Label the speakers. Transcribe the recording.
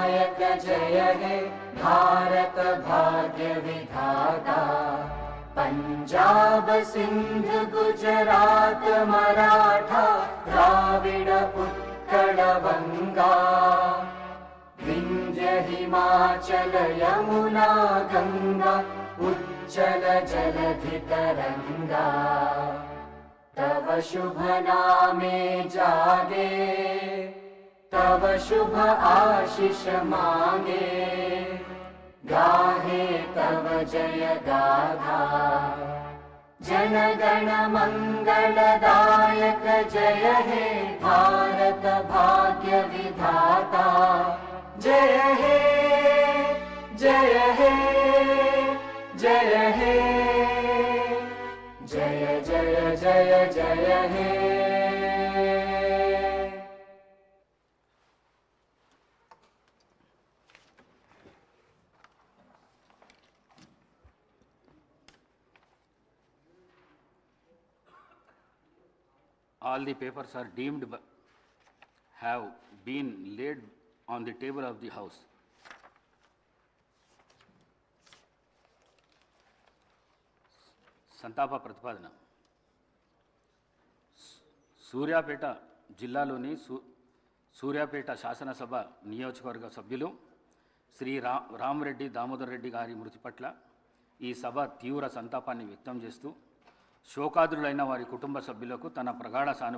Speaker 1: दायक जय हे भारत भाग्य विधाता। पंजाब सिंध गुजरात मराठा द्राविड उत्कल वंगा। विंध्य हिमाचल यमुना गंगा उच्चल जलधि तरंगा। तव शुभ नामे जागे तव शुभ आशीष मांगे। गाहे तव जय गाथा जन गण मंगलदायक जय हे भारत भाग्य विधाता। जय हे जय हे जय हे जय जय जय जय हे।
Speaker 2: All the papers are deemed have been laid on the table of the House. సంతాప ప్రతిపాదన. సూర్యాపేట జిల్లాలోని సూర్యాపేట శాసనసభ నియోజకవర్గ సభ్యులు శ్రీ రామరెడ్డి దామోదర్ రెడ్డి గారి మృతి పట్ల ఈ సభ తీవ్ర సంతాపాన్ని వ్యక్తం చేస్తూ శోకాదులైన వారి కుటుంబ సభ్యులకు తన ప్రగాఢ సానుభూతి